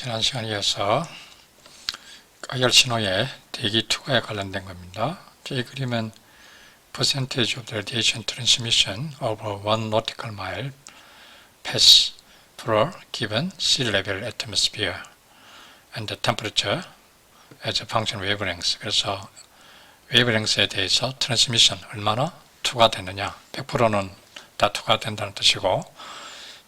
지난 시간에 이어서 가열 신호의 대기 투과에 관련된 겁니다. 이 그림은 percentage of the radiation transmission over 1 nautical mile pass per given sea level atmosphere and the temperature as a function of wavelength. 그래서 wavelength에 대해서 트랜스미션 얼마나 투과되느냐, 100%는 다 투과된다는 뜻이고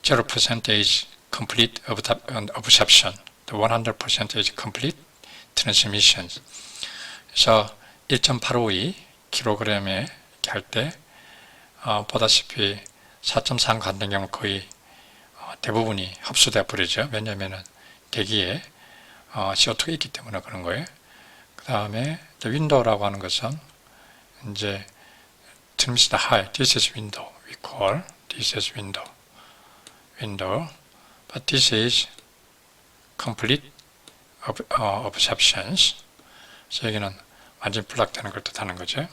0% is complete absorption, the 100% is complete transmission. 그래서 1.852kg에 할 때 보다시피 4.3 같은 경우 거의 대부분이 흡수돼 버리죠. 왜냐하면 대기에 CO2가 있기 때문에 그런 거예요. 그 다음에 윈도우라고 하는 것은 이제 transmission high, this is window, we call this is window, but this is complete absorptions. 그래서 여기는 완전히 블락되는 걸 뜻하는 거죠.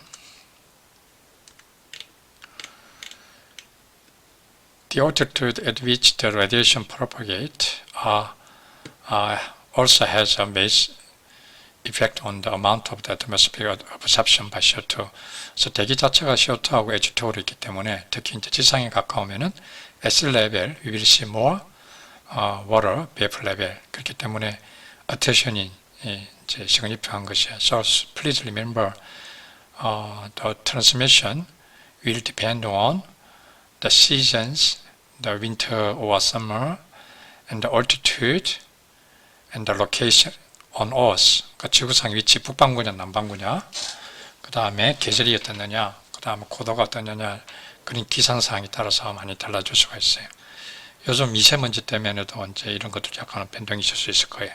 The altitude at which the radiation propagates also has a major effect on the amount of the atmospheric absorption by CO2. 그래서 대기 자체가 CO2하고 H2로 있기 때문에 특히 이제 지상에 가까우면은 S level, we will see more water vapor level. 그렇기 때문에 attention이 이제 시그니피한 것이야. So please remember, the transmission will depend on the seasons, the winter or summer, and the altitude, and the location on Earth. 그러니까 지구상 위치 북반구냐 남반구냐, 그 다음에 계절이 어떻느냐, 그 다음에 고도가 어떠느냐, 그런 기상사항에 따라서 많이 달라질 수가 있어요. 요즘 미세먼지 때문에도 이제 이런 것도 약간은 변동이 있을 수 있을 거예요.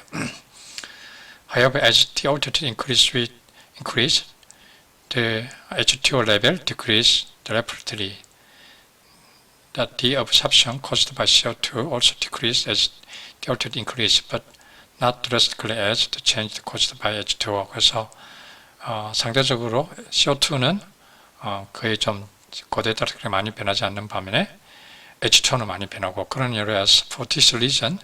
However, as the altitude increase, the H2O level decrease rapidly. That the absorption caused by CO2 also decreased as the altitude increased, but not drastically as the change caused by H2O. 그래서 상대적으로 CO2는 거의 좀 고도에 따라 그렇게 많이 변하지 않는 반면에 H2는 많이 변하고, 그런 예로 as for this reason,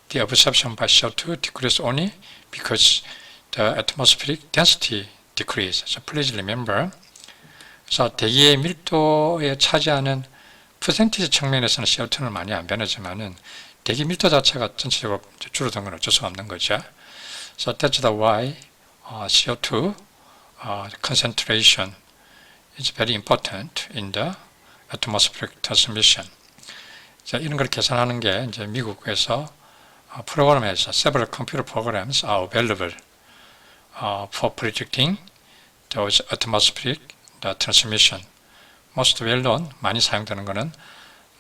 the absorption by CO2 decreased only because the atmospheric density decreased. So please remember. 그래서 대기의 밀도에 차지하는 퍼센티지 측면에서는 CO2는 많이 안 변하지만은 대기 밀도 자체가 전체적으로 줄어든 건 어쩔 수 없는 거죠. So that's the why CO2 concentration is very important in the atmospheric transmission. 자, 이런 걸 계산하는 게 이제 미국에서 프로그램에서 several computer programs are available for predicting those atmospheric transmission. Most well known, 많이 사용되는 것은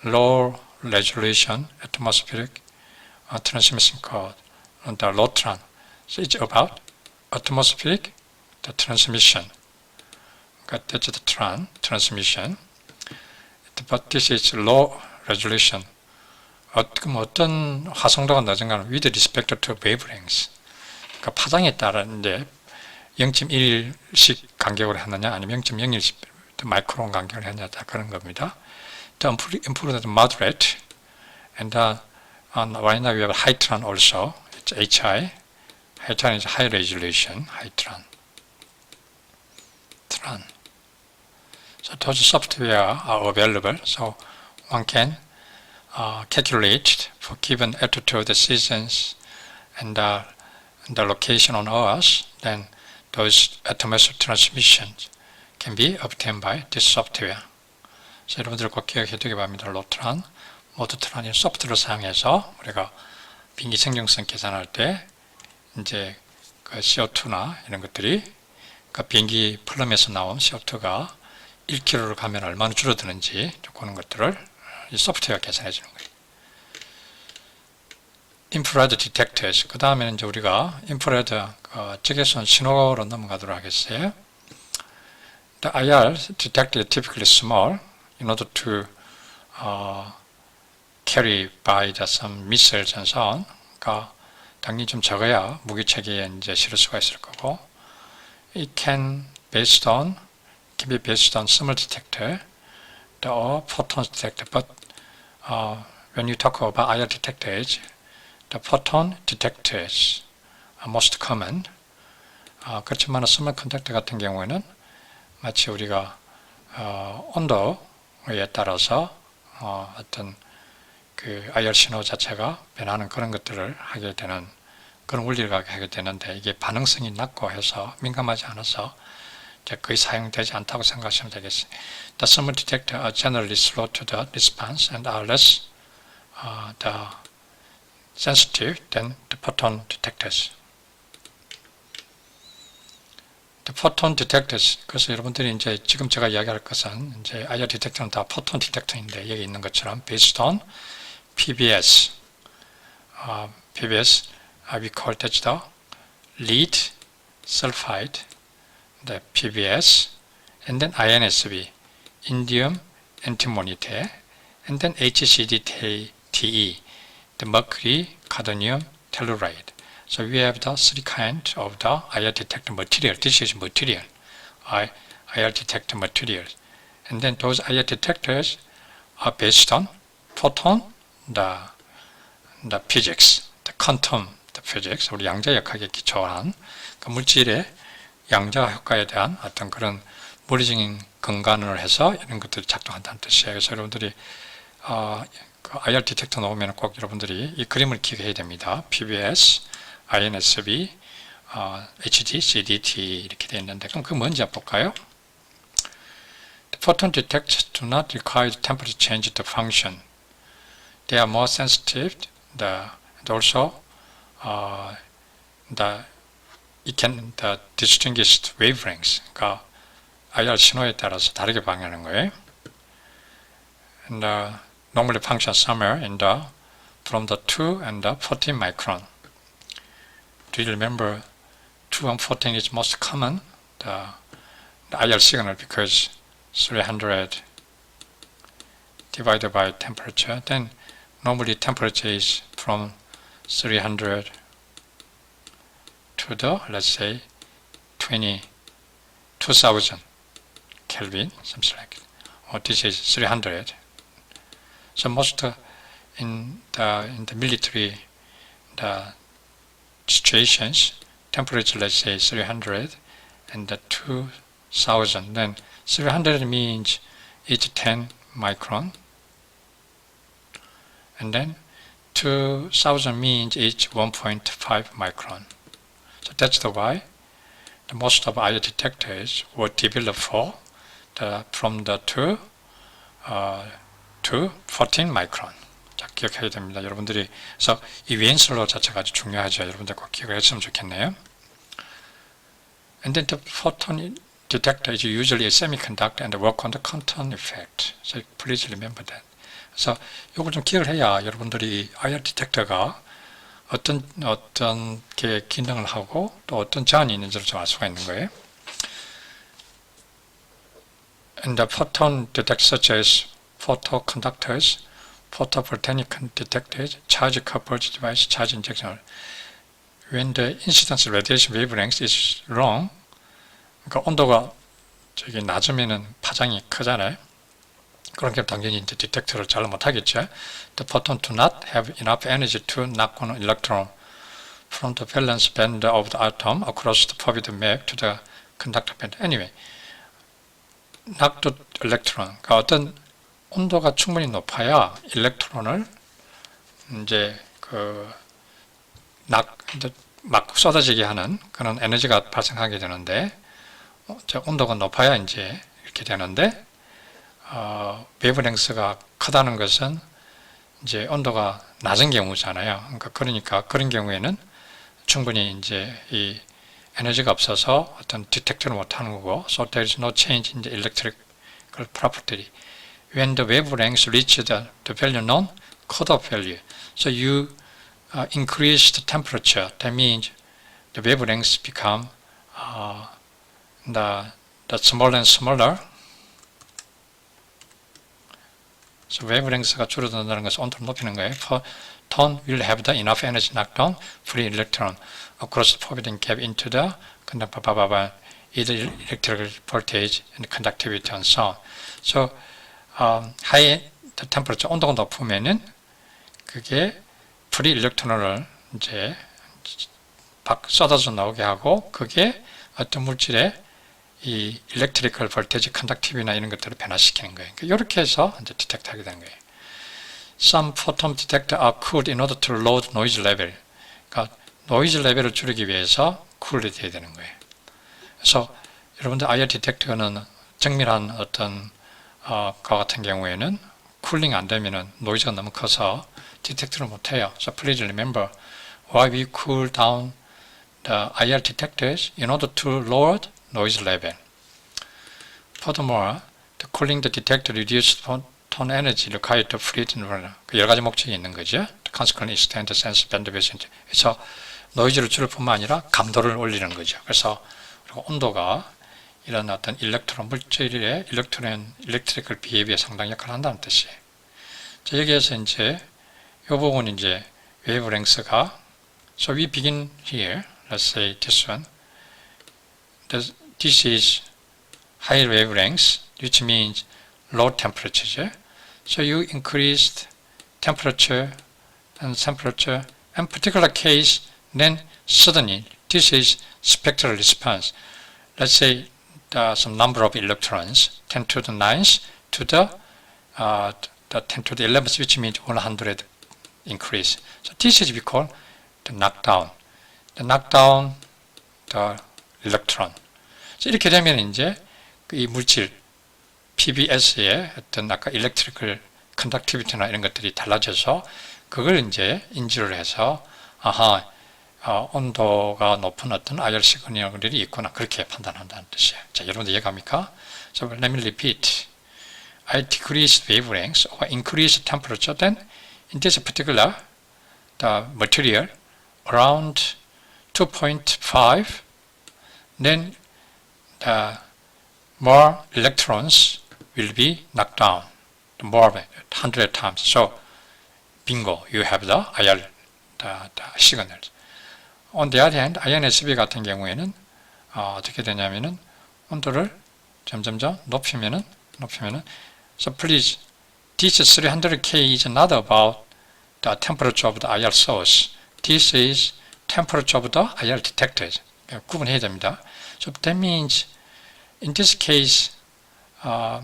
low resolution atmospheric transmission code, the LOTRAN. So it's about atmospheric transmission. That's the TRAN transmission. But this is low resolution. 그럼 어떤 화성도가 낮은가는 with respect to wavelengths. 그러니까 파장에 따라 이제 0.1씩 간격으로 하느냐, 아니면 0.01씩 마이크론 간격을 하느냐, 그런 겁니다. The improved moderate, and right now we have HITRAN also. It's HI. HITRAN is high resolution. HITRAN. TRAN. So those software are available. So one can calculate for given altitude, the seasons, and the location on Earth. Then those atmospheric transmissions can be obtained by this software. 그래서 여러분들 꼭 기억해 두기 바랍니다. 로트란, 모드트란이 소프트웨어를 사용해서 우리가 비행기 생존성 계산할 때 이제 그 CO2나 이런 것들이 그 비행기 플럼에서 나온 CO2가 1kg로 가면 얼마나 줄어드는지 그런 것들을 이 소프트웨어가 계산해 주는 거예요. 인프라레드 디텍터스. 그 다음에는 이제 우리가 인프라레드 적외선 신호로 넘어가도록 하겠어요. The IR detector is typically small in order to carry by some missiles and so on. 그러니까 당연히 좀 적어야 무기 체계에 이제 실을 수가 있을 거고. It can be based on thermal detector, or photons detector. But when you talk about IR detectors, the photon detectors are most common. 그렇지만 스몰컨덕터 같은 경우에는 마치 우리가 온도에 따라서 어떤 그 IR 신호 자체가 변하는 그런 것들을 하게 되는 그런 원리를 하게 되는데 이게 반응성이 낮고 해서 민감하지 않아서 거의 사용되지 않다고 생각하시면 되겠습니다. The thermal detectors are generally slow to the response and are less the sensitive than the photon detectors. The photon detectors. 그래서 여러분들이 이제 지금 제가 이야기할 것은 이제 IR 디텍터는 다 포톤 디텍터인데 여기 있는 것처럼 based on PBS. PBS we call that the lead sulfide, the PBS, and then INSB, indium antimonite, and then HCDTE, the mercury cadmium telluride. So we have the three kinds of the IR detector material. This is material, IR detector material. And then those IR detectors are based on photon, the physics, the quantum, the physics, 우리 양자역학에 기초한 그 물질의 양자 효과에 대한 어떤 그런 물리적인 근간을 해서 이런 것들이 작동한다는 뜻이에요. 그래서 여러분들이 그 IR 디텍터 나오면 꼭 여러분들이 이 그림을 기억해야 됩니다. PBS, INSB, HD, CDT 이렇게 되어 있는데 그럼 그게 뭔지 볼까요? The photon detectors do not require temperature change to function. They are more sensitive. And also it can distinguish wavelengths. 그러니까 IR 신호에 따라서 다르게 방해하는 거예요. And normally function somewhere in from the 2 and the 14 micron. Do you remember 2 and 14 is most common, the IR signal, because 300 divided by temperature. Then normally temperature is from 300 to the, let's say, 2000 Kelvin, something like it. Or this is 300. So most in the military, the situations, temperature, let's say 300 and the 2000. Then 300 means it's 10 micron. And then 2000 means it's 1.5 micron. So that's the why most of IR detectors were developed from the 2 to 14 micron. 자, 기억해야 됩니다. 여러분들이 그래서 이 웨인슬로 자체가 아주 중요하죠. 여러분들 꼭 기억을 했으면 좋겠네요. And then the photon detector is usually a semiconductor and work on the quantum effect. So please remember that. 그래서 이걸 좀 기억을 해야 여러분들이 IR 디텍터가 어떤 게 기능을 하고 또 어떤 제한이 있는지를 좀 알 수가 있는 거예요. And the photon detectors such as photoconductors, photovoltaic detectors, charge coupled device, charge injection. When the incidence radiation wavelength is wrong, 그러니까 온도가 저기 낮으면은 파장이 크잖아요. 그러니까 당연히 이제 디텍터를 잘 못하겠죠. The photon do not have enough energy to knock an electron from the valence band of the atom across the forbidden map to the conductor band. Anyway, knock the electron. 그러니까 어떤 온도가 충분히 높아야 일렉트론을 이제 막 쏟아지게 하는 그런 에너지가 발생하게 되는데, 온도가 높아야 이제 이렇게 되는데, 웨이브랭스가 크다는 것은 이제 온도가 낮은 경우잖아요. 그러니까 그런 경우에는 충분히 이제 이 에너지가 없어서 어떤 디텍터를 못 하는 거고, so there is no change in the electrical property. When the wavelengths reach the value known, cutoff value. So you increase the temperature. That means the wavelengths become the smaller and smaller. So wavelengths가 줄어든다는 것은 온도를 높이는 거예요. Photon will have the enough energy knocked down free electron across the forbidden gap into the conductor, either electrical voltage and conductivity and so on. So high temperature, 온도가 높으면은 그게 프리 일렉트론을 이제 쏟아져 나오게 하고 그게 어떤 물질의 이 일렉트리컬 볼테이지 컨덕티비나 이런 것들을 변화시키는 거예요. 그러니까 이렇게 해서 이제 디텍트하게 되는 거예요. Some photon detector are cooled in order to lower noise level. 그러니까 노이즈 레벨을 줄이기 위해서 쿨이 돼야 되는 거예요. 그래서 여러분들 IR 디텍터는 정밀한 어떤 거 같은 경우에는 쿨링 안 되면은 노이즈가 너무 커서 디텍터를 못 해요. So please remember why we cool down the IR detectors in order to lower noise level. Furthermore, the cooling the detector reduces photon energy required to freeze environment. 여러 가지 목적이 있는 거죠. Consequently, extend the sense bandwidth. 그래서 노이즈를 줄일 뿐만 아니라 감도를 올리는 거죠. 그래서 그리고 온도가 이런 어떤 일렉트론 물질의 일렉트리컬 비헤비에 상당히 역할을 한다는 뜻이에요. 자, 여기에서 이제 이 부분 이제 웨이브랭스가 so we begin here. Let's say this one. This is high wavelengths, which means low temperature. So you increased temperature and temperature, and particular case, then suddenly this is spectral response. Let's say some number of electrons, 10 to the 9th to the 10 to the 11th, which means 100 increase. So this is we call the knockdown. The knockdown the electron. So 이렇게 되면 이제 이 물질 PBS의 어떤 아까 electrical conductivity나 이런 것들이 달라져서 그걸 이제 인지를 해서 아하 온도가 높은 어떤 IR 시그널이 있구나 그렇게 판단한다는 뜻이에요. 자, 여러분들 이해갑니까? So let me repeat. I decrease wavelengths or increase temperature, then in this particular the material around 2.5, then more electrons will be knocked down, more than 100 times. So bingo, you have the IR the signals. On the other hand, INSB 같은 경우에는 어떻게 되냐면은 온도를 점점점 높이면은 so please, this 300K is not about the temperature of the IR source. This is temperature of the IR detectors. 구분해야 됩니다. So that means in this case, the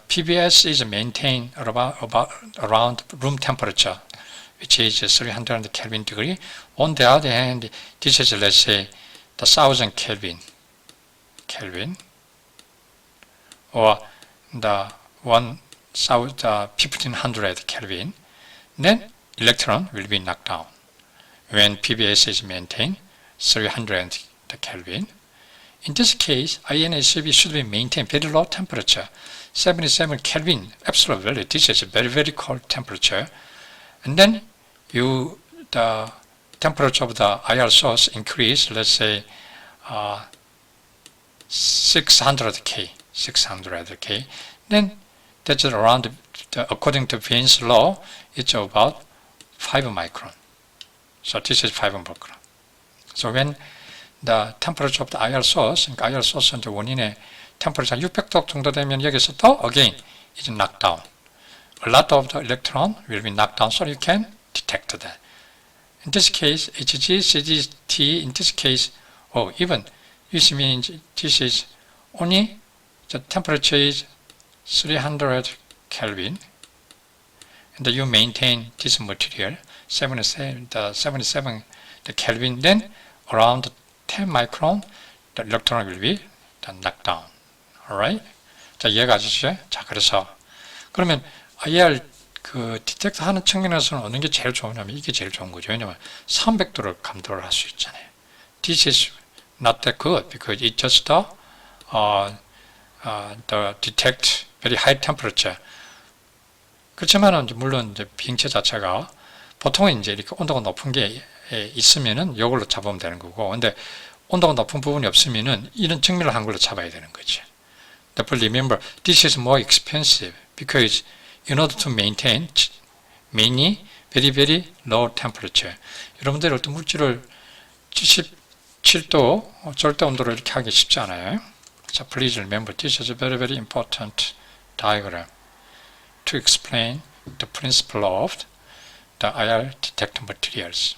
PBS is maintained around room temperature, which is 300 Kelvin degree. On the other hand, this is, let's say, the 1000 Kelvin, or the 1500 Kelvin. Then electron will be knocked down when PBS is maintained 300 Kelvin. In this case, INSB should be maintained very low temperature, 77 Kelvin, absolute value. This is a very, very cold temperature. And then the temperature of the IR source increase, let's say 600K. Then that's around, according to Wien's law, it's about 5 micron. So this is 5 micron. So when the temperature of the IR source, 그러니까 IR source 원인의 temperature 600도 정도 되면 여기서 또 again is knocked down. A lot of the electron will be knocked down, so you can detect that. In this case, Hg, CGT, in this case, even this means this is only the temperature is 300 Kelvin, and you maintain this material 77 Kelvin, then around 10 micron, the electron will be knocked down. Alright? 자, 이해가 가시죠? 자, 그러면 IR 디텍터 하는 측면에서는 어느 게 제일 좋으냐면 이게 제일 좋은 거죠. 왜냐면 300도를 감도를 할 수 있잖아요. This is not that good because it just the detect very high temperature. 그렇지만은 물론 이제 비행체 자체가 보통은 이제 이렇게 온도가 높은 게 있으면은 이걸로 잡으면 되는 거고, 근데 온도가 높은 부분이 없으면은 이런 측면을 한 걸로 잡아야 되는 거지. Therefore, remember, this is more expensive because in order to maintain many very, very low temperature. 여러분들이 어떤 물질을 77도 절대 온도로 이렇게 하기 쉽지 않아요. So please remember, this is a very, very important diagram to explain the principle of the IR detect materials.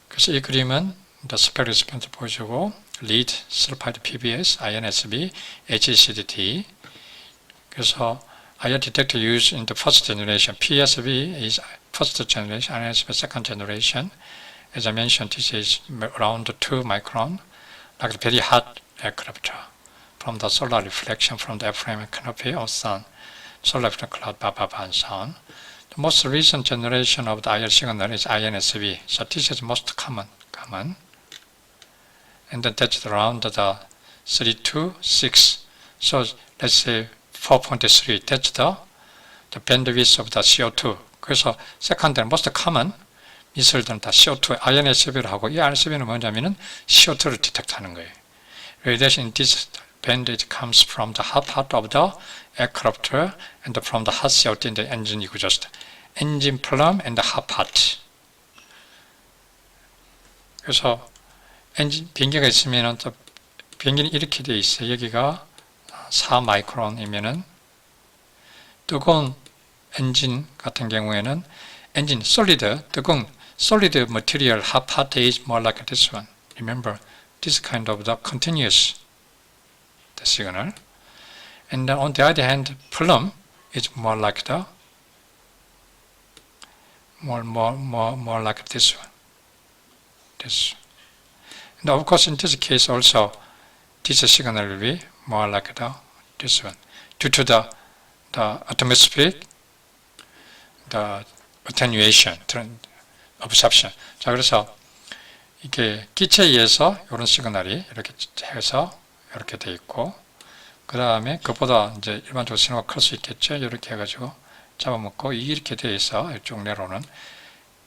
그래서 이 그림은 스펙 리스폰스 보여주고 lead, sulfide PBS, INSB, HCDT. 그래서 IR detector used in the first generation. PSB is first generation, INSB second generation. As I mentioned, this is around 2 micron, like very hot aircraft from the solar reflection from the airframe canopy of sun, solar cloud, and so on. The most recent generation of the IR signal is INSB, so this is most common. And then that's around the 326. So let's say 4.3. That's the bandwidth of the CO2. 그래서 second and most common 미술들은 다 CO2, INSB를 하고 이 INSB는 뭐냐면은 CO2를 디텍트하는 거예요. Radiation in this bandwidth comes from the hot part of the aircraft and from the hot CO2 in the engine exhaust. engine plum and the hot part. 그래서 엔진 비행기가 있으면은 또 비행기는 이렇게 돼 있어요. 여기가 4 마이크론이면은 뜨거운 엔진 같은 경우에는 엔진 solid 뜨거운 solid material hot part is more like this one. Remember this kind of the continuous the signal. And then on the other hand, plum is more like the more like this one. This. And of course, in this case also, this signal will be more like this one, due to the atmospheric, the attenuation, absorption. 자, 그래서 이게 기체에 의해서 이런 시그널이 이렇게 해서 이렇게 돼 있고, 그 다음에 그것보다 이제 일반적으로 신호가 클 수 있겠죠. 이렇게 해가지고 잡아먹고 이렇게 돼 있어 이쪽 내로는.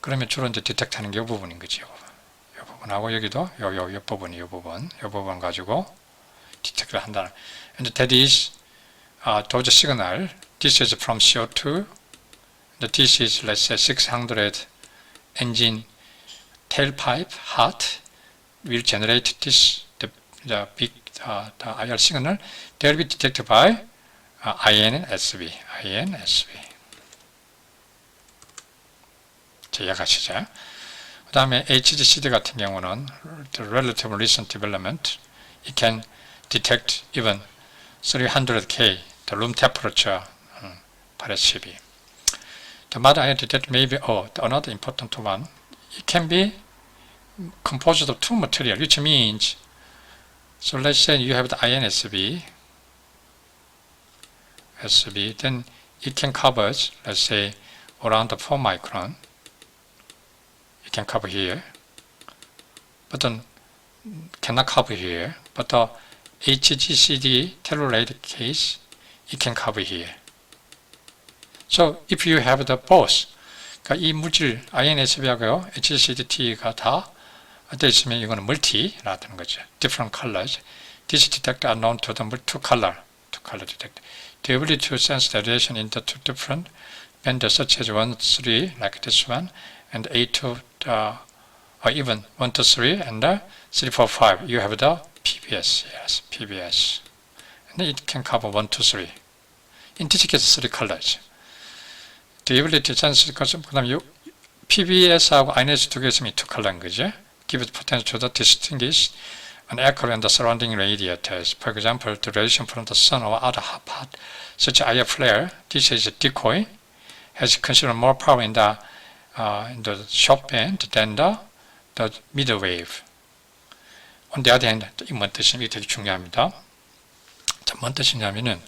그러면 주로 이제 디텍트하는 게 이 부분인 거지. 이 부분하고 여기도 이 부분이 이 부분 가지고 디텍트를 한다는. And that is those signal. This is from CO2. This is let's say 600 engine tailpipe hot will generate this the big the IR signal. They will be detected by INSB. 자, 이해가시죠? 그 다음에 HGCD 같은 경우는 the relative recent development. It can detect even 300K, the room temperature, RSCB. The mode IR detect may be another important one. It can be composed of two material, which means, so let's say you have the INSB, then it can cover, let's say, around the 4 micron. It can cover here, but then cannot cover here. But the HGCD telluride case, it can cover here. So if you have the both, 그러니까 이 물질 INSB하고요, HGCDT가 다 되어 있으면 이거는 multi라는 거죠. Different colors. This detector are known to the two color detector. The ability to sense the radiation in the two different bands such as 1, 3, like this one, and A2, or even 1, 2, 3, and 3, 4, 5. You have the PBS, yes, PBS. And it can cover 1, 2, 3. In this case, 3 colors. The ability to sense, 그 다음에 PBS하고 INS 두 개 있으면 2 color인 거죠. Give it potential to distinguish an aircraft and the surrounding radiators. For example, the radiation from the sun or other hot part, such as IR flare, this is a decoy, has considerably more power in the short band than the middle wave. On the other hand, 이 뭔 뜻이냐면 이게 되게 중요합니다. 자, 뭔 뜻이냐면은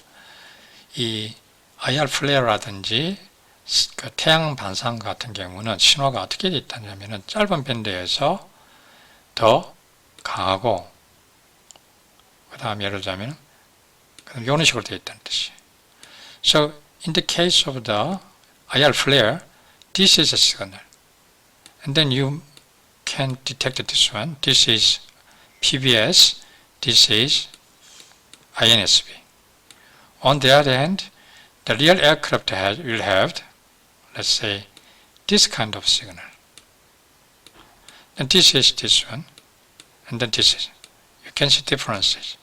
이 IR 플레어라든지 그 태양 반사 같은 경우는 신호가 어떻게 되어 있다냐면은 짧은 밴드에서 더 강하고, 그 다음에 예를 들자면 이런 식으로 되어 있다는 뜻이에요. So in the case of the IR flare, this is a signal, and then you can detect this one. This is PBS, this is INSB. On the other hand, the real aircraft will have, let's say, this kind of signal. And this is this one, and then this is. You can see differences.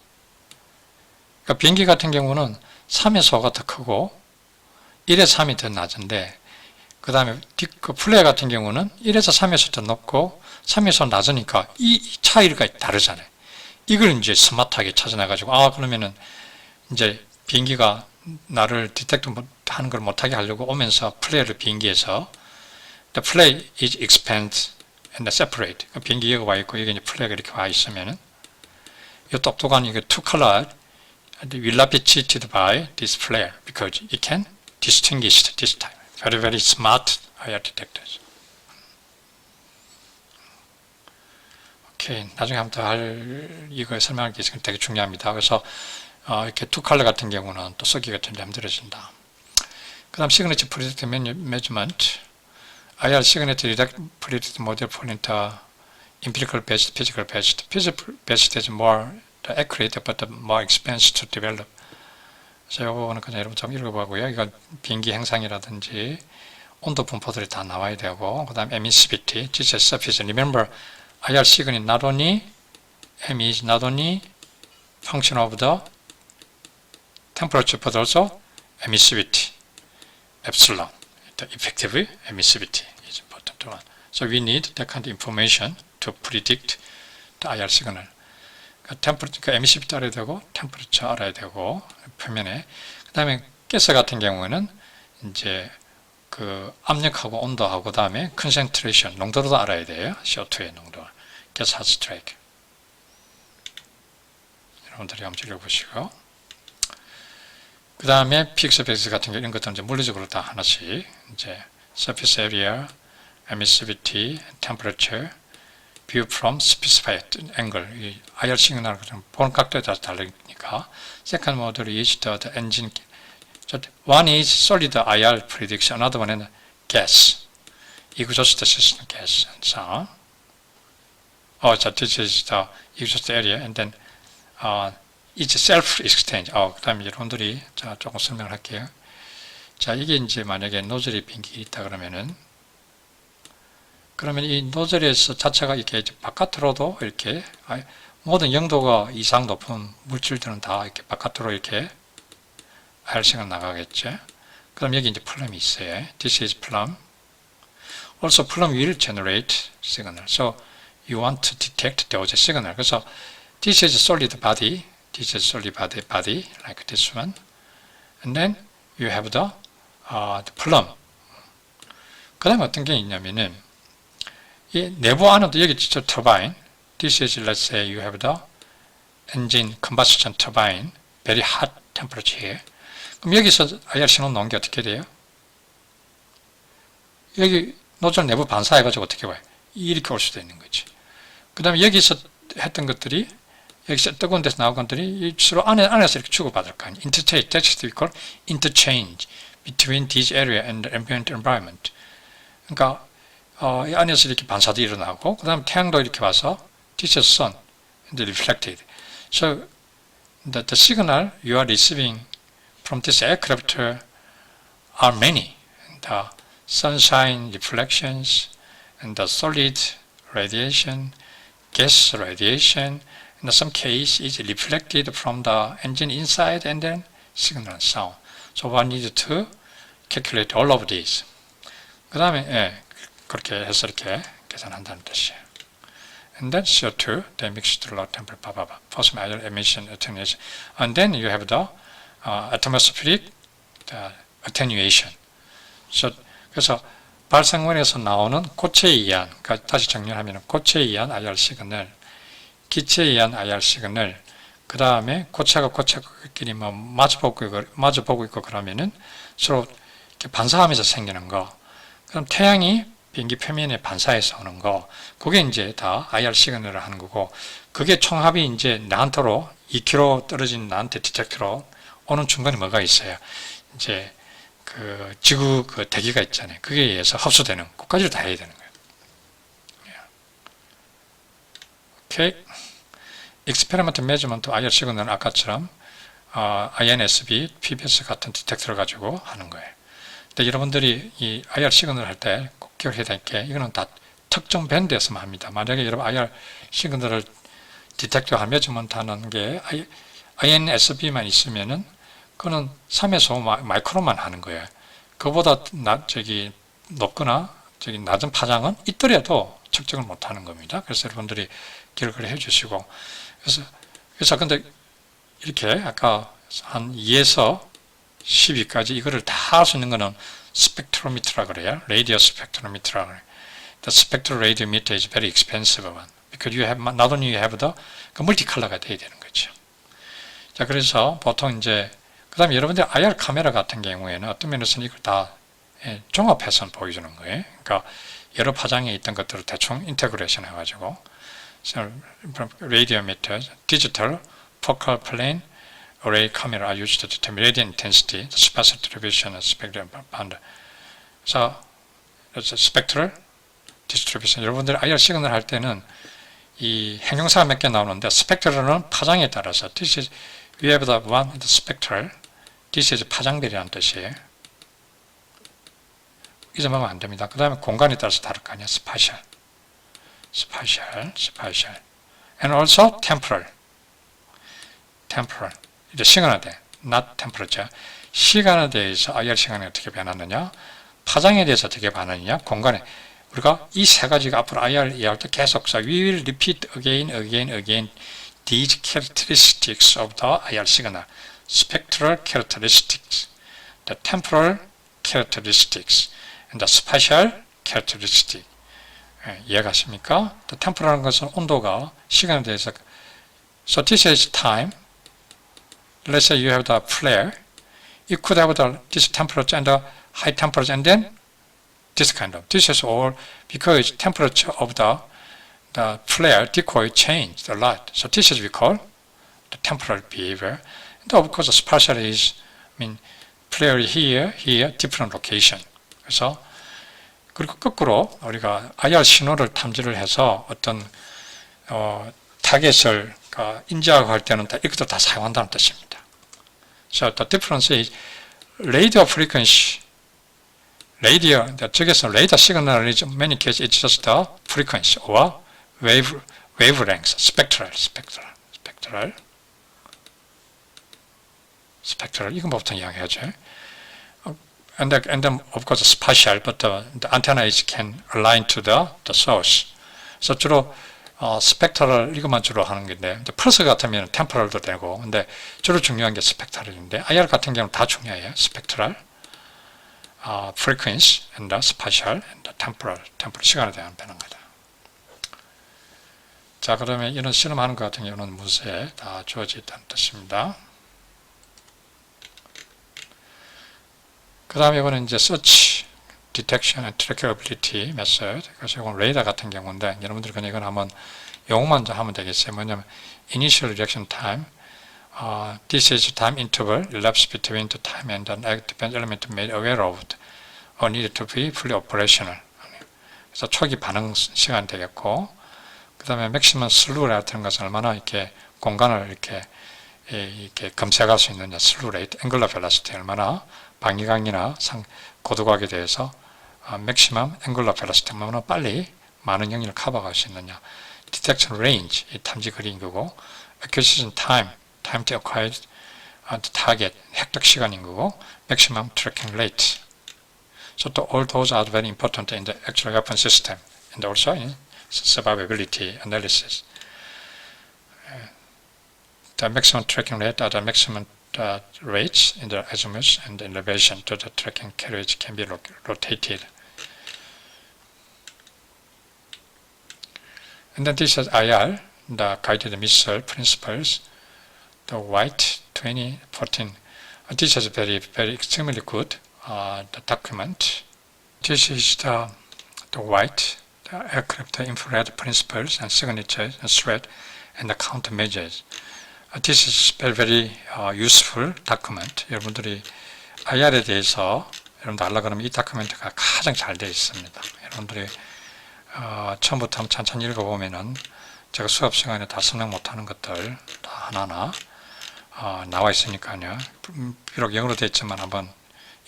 그러니까 비행기 같은 경우는 3에서 5가 더 크고 1에서 3이 더 낮은데, 그 다음에 그 플레이 같은 경우는 1에서 3에서 더 높고 3에서 낮으니까 이 차이가 다르잖아요. 이걸 이제 스마트하게 찾아내가지고, 그러면은 이제 비행기가 나를 디텍트 하는 걸 못하게 하려고 오면서 플레이를 비행기에서 the play is expand and separate. 비행기 여기 와 있고 여기 이제 플레이가 이렇게 와 있으면은 이 똑똑한 이게 two color will not be cheated by this flare because it can distinguish this time. Very, very smart IR detectors. 오케이. 나중에 한번 더 할, 이거 설명할 게 있으니까 되게 중요합니다. 그래서, 이렇게 투 컬러 같은 경우는 또 쓰기가 좀 힘들어진다. 그 다음, 시그니처 프리딕트 매니지먼트. IR 시그니처 프리딕트 모델 포인터, empirical based, physical based. Physical based is more accurate, but more expensive to develop. 그래서 이거는 그냥 여러분 좀 읽어보고요. 이건 비행기 행상이라든지 온도 분포들이 다 나와야 되고, 그 다음 emissivity, this is surface. Remember, IR 시그널 not only M is not only function of the temperature but also emissivity, epsilon. The effective emissivity is important one. So we need that kind of information to predict the IR signal. 그러니까 emissivity 알아야 되고, temperature 알아야 되고, 표면에. 그 다음에 가스 같은 경우에는 이제 그 압력하고 온도하고 그 다음에 concentration, 농도도 알아야 돼요. CO2의 농도. gas has strike. 여러분들이 한번 읽어보시고. 그 다음에 픽스 베이스 같은 경우 이런 것들은 이제 물리적으로 다 하나씩 이제 surface area, emissivity, temperature, view from specified angle. 이 IR 시그널 보는 각도에 따라서 다르니까. Second model is the engine. One is solid IR prediction, another one is gas. Exhaust system gas. So, this is the exhaust area, and then it's self-exchange. 그 다음에 여러분들이 자 조금 설명을 할게요. 자, 이게 이제 만약에 노즐이 빈기 있다 그러면 이 노즐에서 자체가 이렇게 바깥으로도 이렇게 모든 영도가 이상 높은 물질들은 다 이렇게 바깥으로 이렇게 IR시가 나가겠죠. 그럼 여기 이제 플럼이 있어요. This is plum. Also, plum will generate signal. So, you want to detect those signal. 그래서 this is solid body. This is solid body like this one. And then you have the plum. 그 다음에 어떤 게 있냐면은 이 내부 안에도 여기 진짜 turbine. This is, let's say, you have the engine combustion turbine, very hot temperature here. 그럼 여기서 IR 신호 넣은 게 어떻게 돼요? 여기 노즐 내부 반사해가지고 어떻게 와요? 이렇게 올 수도 있는 거지. 그 다음에 여기서 했던 것들이, 여기서 뜨거운 데서 나온 것들이 서로 안에서 이렇게 주고받을 거 아니에요. Interchange, that's what we call interchange between this area and the ambient environment. 그러니까, 이 안에서 이렇게 반사도 일어나고, 그 다음에 태양도 이렇게 와서, this is sun, and reflected. So, the signal you are receiving from this aircraft are many. The sunshine reflections, and the solid radiation, gas radiation, in some case is reflected from the engine inside and then signal and sound. So one needs to calculate all of these. 그 다음에 그렇게 해서 이렇게 계산한다는 뜻이에요. And then CO2, then mixed low temperature, first major emission attenuation. And then you have the atmospheric attenuation. So, 그래서 발생원에서 나오는 고체에 의한, 그러니까 다시 정리하면 고체에 의한 IR 시그널, 기체에 의한 IR 시그널, 그 다음에 고체가 고체끼리 뭐 마주보고 있고 그러면은 서로 이렇게 반사하면서 생기는 거. 그럼 태양이 비행기 표면에 반사해서 오는 거, 그게 이제 다 IR 시그널을 하는 거고, 그게 총합이 이제 나한테로 2km 떨어진 나한테 디텍터로 오는 중간에 뭐가 있어요? 이제 그 지구 그 대기가 있잖아요. 그게 의해서 흡수되는 것까지를 다 해야 되는 거예요. 오케이. Experiment Measurement IR 시그널은 아까처럼 INSB, PBS 같은 디텍터를 가지고 하는 거예요. 근데 여러분들이 이 IR 시그널 할 때 꼭 기억해야 될 게 이거는 다 특정 밴드에서만 합니다. 만약에 여러분 IR 시그널을 디텍터 한 메저먼트 하는 게 INSB만 있으면은 그거는 3에서 5 마이크론만 하는 거예요. 그보다 높거나 낮은 파장은 있더라도 측정을 못 하는 겁니다. 그래서 여러분들이 기억을 해 주시고. 그래서 근데 이렇게 아까 한 2에서 12까지 이거를 다 할 수 있는 거는 스펙트로미터라 그래요. 라디오 스펙트로미터라 그래요. The spectral radiometer is very expensive one. Because you have, not only you have the multicolor가 돼야 되는 거죠. 자, 그래서 보통 이제, 그 다음에 여러분들 IR 카메라 같은 경우에는 어떤 면에서는 이걸 다 종합해서 보여주는 거예요. 그러니까 여러 파장에 있던 것들을 대충 인테그레이션 해가지고, radiometer, digital, focal plane, array camera are used to determine radiant intensity, the spatial distribution of spectral band. 그래서 spectral distribution. 여러분들 IR 시그널 할 때는 이 형용사가 몇 개 나오는데 spectral은 파장에 따라서 this is we have the one the spectral. this is 파장들이라는 뜻이에요. 잊어먹으면 안 됩니다. 그 다음에 공간에 따라서 다를 거 아니야. spatial. And also temporal. 이제 시간에 대해 not temperature. 시간에 대해서 IR 시간이 어떻게 변하느냐, 파장에 대해서 어떻게 변하느냐, 공간에. 우리가 이 세 가지가 앞으로 IR 이해할 때 계속 we will repeat again these characteristics of the IR signal. Spectral characteristics, the temporal characteristics, and the spatial characteristics. 이해가십니까? The temporal은 것은 온도가 시간에 대해서. So this is time. Let's say you have the flare. You could have this temperature and the high temperature and then this kind of. This is all because temperature of the flare decoy changed a lot. So this is we call the temporal behavior. And of course, the spatial is, flare here, different location. 그래서 그리고 거꾸로 우리가 IR 신호를 탐지를 해서 어떤 타겟을 인지하고 할 때는 이것도 다 사용한다는 뜻입니다. So the difference is radio frequency. radio, 저기서 radar signal is in many cases it's just the frequency or wavelength, spectral. 이건 보통 이야기하죠. And then of course spatial, but the antenna can align to the source. 그래서 주로 스펙트럴 이것만 주로 하는 건데, 펄스 같으면 템포럴도 되고, 근데 주로 중요한 게 스펙트럴인데, IR 같은 경우는 다 중요해요. 스펙트럴, frequency, and the spatial, and the temporal 시간에 대한 변화입니다. 자, 그러면 이런 실험하는 것 같은 경우는 문서에 다 주어져 있다는 뜻입니다. 그 다음에 이거는 이제 search, detection and trackability method. 그래서 이건 레이더 같은 경우인데, 여러분들이 그냥 이건 한번 용어만 좀 하면 되겠어요. 뭐냐면, initial reaction time, this is time interval elapsed between the time and the dependent element made aware of or needed to be fully operational. 그래서 초기 반응 시간 되겠고, 그 다음에 maximum slew 같은 것은 얼마나 이렇게 공간을 이렇게 검색할 수 있느냐, slew rate, angular velocity 얼마나 방위각이나 고도각에 대해서 maximum angular velocity 얼마나 빨리 많은 영역을 커버할 수 있느냐, detection range, 이 탐지 거리인 거고, acquisition time to acquire the target, 획득 시간인 거고, maximum tracking rate. So all those are very important in the actual weapon system and also in survivability analysis. The maximum tracking rate are the maximum rates in the azimuth and the elevation to the tracking carriage can be rotated. And then this is IR, the guided missile principles, the white 2014. This is very extremely good the document. This is the white, the aircraft infrared principles and signatures and threat and the countermeasures. This is very useful document. 여러분들이 IR에 대해서 여러분들 알라 그러면 이 다큐멘트가 가장 잘 되어 있습니다. 여러분들이 처음부터 한번 천천히 읽어보면은 제가 수업 시간에 다 설명 못하는 것들 다 하나하나 나와 있으니까요. 비록 영어로 되어 있지만 한번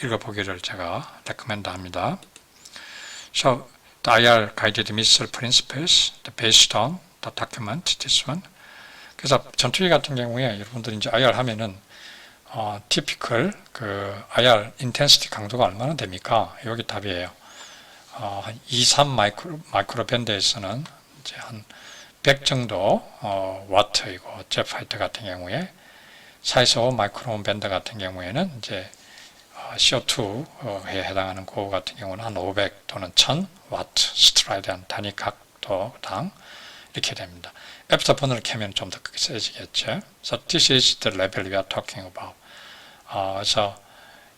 읽어보기를 제가 레코멘드 합니다. So, the IR guided missile principles, based on the document, this one. 그래서 전투기 같은 경우에 여러분들이 이제 IR 하면은 typical 그 IR intensity 강도가 얼마나 됩니까? 여기 답이에요. 한 2, 3 마이크로 밴드에서는 이제 한 100 정도 와트이고, 제파이터 같은 경우에 4에서 5 마이크론 밴드 같은 경우에는 이제 CO2에 해당하는 고우 같은 경우는 한 500 또는 1000 와트 스트라이드한 단위 각도당 이렇게 됩니다. 애프터번을 켜면 좀 더 크게 세지겠죠. So this is the level we are talking about. 그래서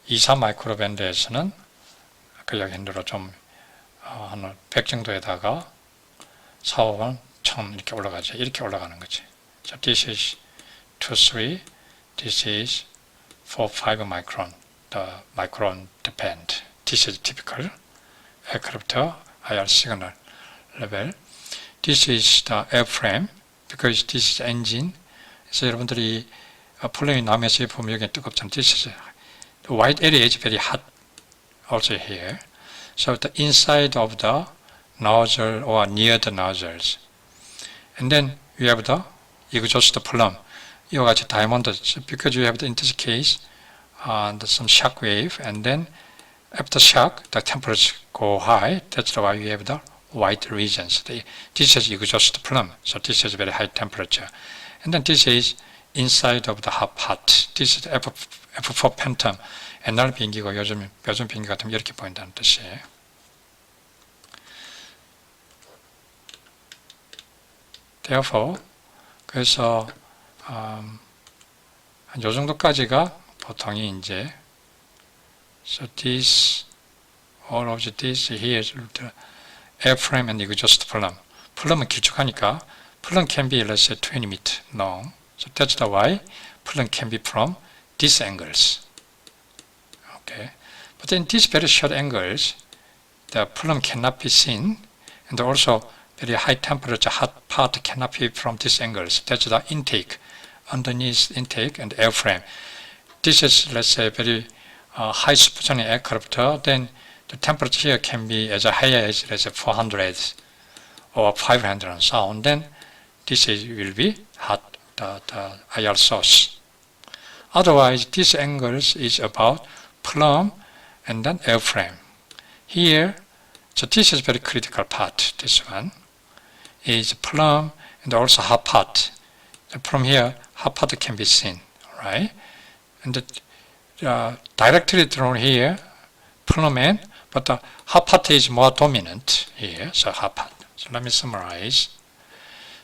2, 3 마이크로 밴드에서는 그 여기 핸들로 좀 한 100 정도에다가 4, 5번 1000 이렇게 올라가죠. 이렇게 올라가는 거지. So this is 2, 3, this is 4, 5 micron. The micron band. This is typical aircraft IR signal level. This is the airframe because this is engine. 그래서 여러분들이 플레인 나오면서 보면 여기 뜨겁잖아요. This is the white area is very hot also here. So the inside of the nozzle or near the nozzles. And then you have the exhaust plume. 이와 같이 diamond because you have the in this case some shock wave, and then after shock the temperatures go high. That's why you have the white regions. This is exhaust plume, so this is very high temperature. And then this is inside of the hot pot. This is F4 Phantom. 옛날 비행기고 요즘 비행기 같으면 이렇게 보인다는 뜻이에요. Therefore, 그래서 한 요 정도까지가 보통이 이제 so this all of this here is the airframe and exhaust plume. plume은 길쭉하니까 plume can be let's say 20 meters long. So that's the why plume can be from these angles. Okay, but in these very short angles, the plume cannot be seen, and also very high temperature hot part cannot be from these angles. That's the intake, underneath intake and airframe. This is let's say very high supersonic aircraft. Then the temperature here can be as high as let's say 400 or 500 and so on. Then this will be hot, the IR source. Otherwise, this angles is about plume and then airframe. Here, so this is very critical part. This one is plume and also hot part. From here, hot part can be seen, right? And directly drawn here, plume end, but the hot part is more dominant here. So hot part. So let me summarize.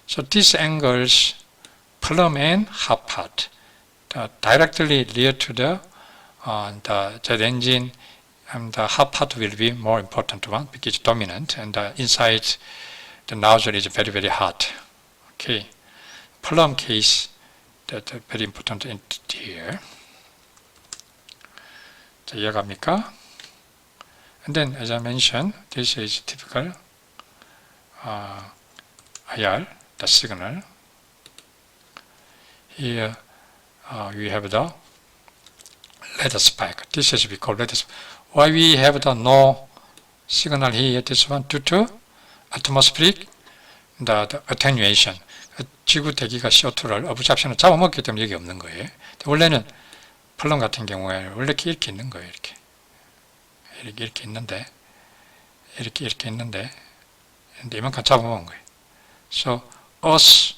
So these angles, plume and hot part, directly near to the jet engine, and the hot part will be more important one because it's dominant, and inside the nozzle is very, very hot. Okay, plume case, that very important entity here. 자, 이해갑니까? And then, as I mentioned, this is typical IR, the signal. Here we have the ladder spike. This is we call ladder spike. Why we have the no signal here? This one due to atmospheric the attenuation. 지구 대기가 CO2를 어브잡션을 잡아먹기 때문에 여기 없는 거예요. 원래는 플럼 같은 경우에 원래 이렇게 있는 거예요. 이렇게 있는데 이렇게 있는데 이만큼 잡아먹은 거예요. So Earth,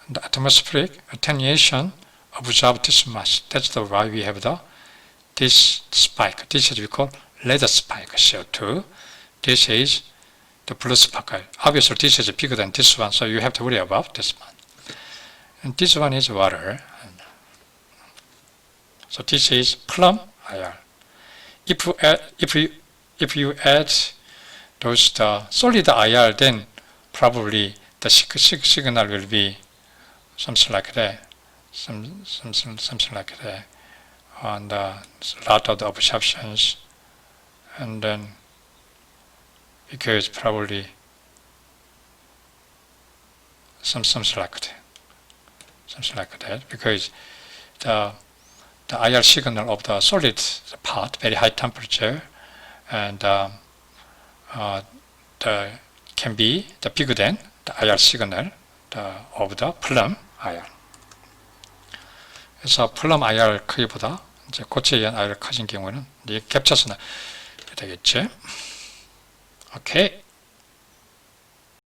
the atmospheric attenuation absorb this mass. That's the why we have this spike. This is we call ladder spike CO2. This is the blue sparkle. Obviously, this is bigger than this one, so you have to worry about this one. And this one is water. So this is plum IR. If you add those the solid IR, then probably the signal will be something like that, something like that, and a lot of the absorptions, and then because probably something like that, because the IR signal of the solid part, very high temperature, and can be the bigger than the IR signal of the plum IR. 그래서 플럼 IR 크기보다 이제 고체에 의한 IR 커진 경우에는 이게 겹쳐서 되겠지. 오케이.